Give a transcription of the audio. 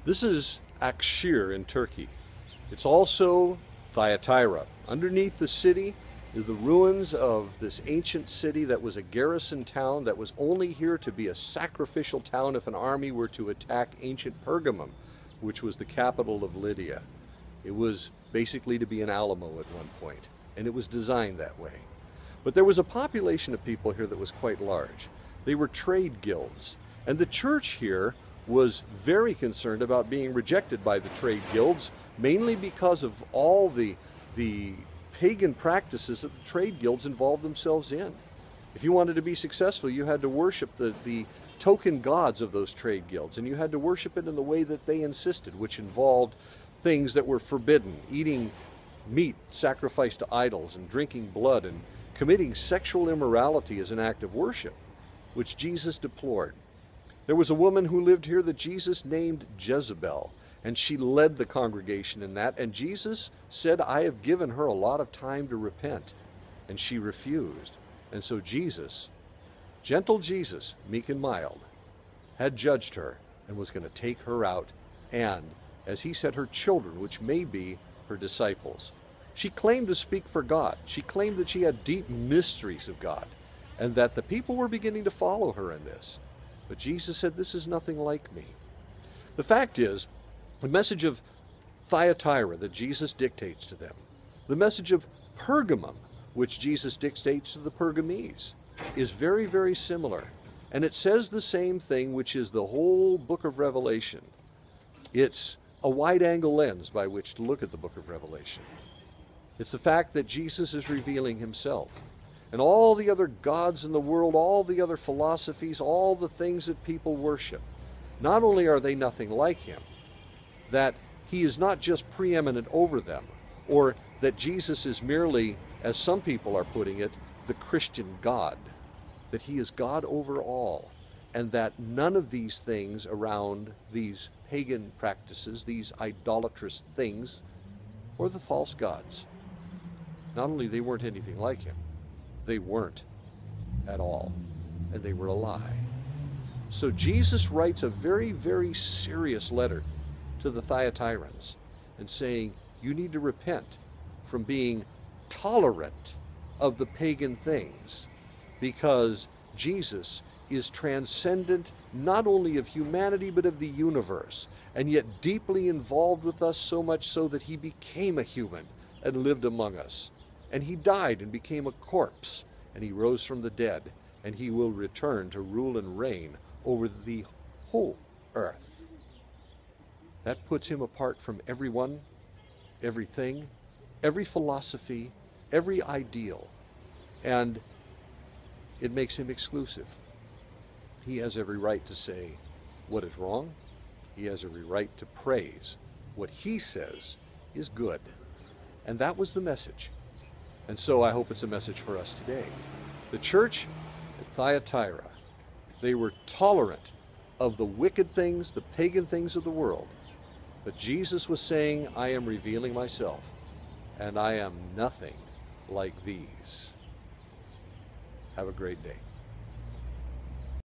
This is Akşehir in Turkey. It's also Thyatira. Underneath the city is the ruins of this ancient city that was a garrison town that was only here to be a sacrificial town if an army were to attack ancient Pergamum, which was the capital of Lydia. It was basically to be an Alamo at one point, and it was designed that way. But there was a population of people here that was quite large. They were trade guilds, and the church here was very concerned about being rejected by the trade guilds, mainly because of all the pagan practices that the trade guilds involved themselves in. If you wanted to be successful, you had to worship the token gods of those trade guilds, and you had to worship it in the way that they insisted, which involved things that were forbidden, eating meat sacrificed to idols, and drinking blood, and committing sexual immorality as an act of worship, which Jesus deplored. There was a woman who lived here that Jesus named Jezebel, and she led the congregation in that, and Jesus said, I have given her a lot of time to repent, and she refused. And so Jesus, gentle Jesus, meek and mild, had judged her and was going to take her out, and, as he said, her children, which may be her disciples. She claimed to speak for God. She claimed that she had deep mysteries of God, and that the people were beginning to follow her in this. But Jesus said, this is nothing like me. The fact is, the message of Thyatira that Jesus dictates to them, the message of Pergamum, which Jesus dictates to the Pergamese, is very, very similar. And it says the same thing, which is the whole book of Revelation. It's a wide-angle lens by which to look at the book of Revelation. It's the fact that Jesus is revealing himself. And all the other gods in the world, all the other philosophies, all the things that people worship, not only are they nothing like him, that he is not just preeminent over them, or that Jesus is merely, as some people are putting it, the Christian God, that he is God over all, and that none of these things around these pagan practices, these idolatrous things, or the false gods, not only they weren't anything like him, they weren't at all, and they were a lie. So Jesus writes a very, very serious letter to the Thyatirans and saying, you need to repent from being tolerant of the pagan things, because Jesus is transcendent not only of humanity but of the universe, and yet deeply involved with us, so much so that he became a human and lived among us. And he died and became a corpse, and he rose from the dead, and he will return to rule and reign over the whole earth. That puts him apart from everyone, everything, every philosophy, every ideal, and it makes him exclusive. He has every right to say what is wrong. He has every right to praise what he says is good. And that was the message. And so I hope it's a message for us today. The church at Thyatira, they were tolerant of the wicked things, the pagan things of the world. But Jesus was saying, I am revealing myself, and I am nothing like these. Have a great day.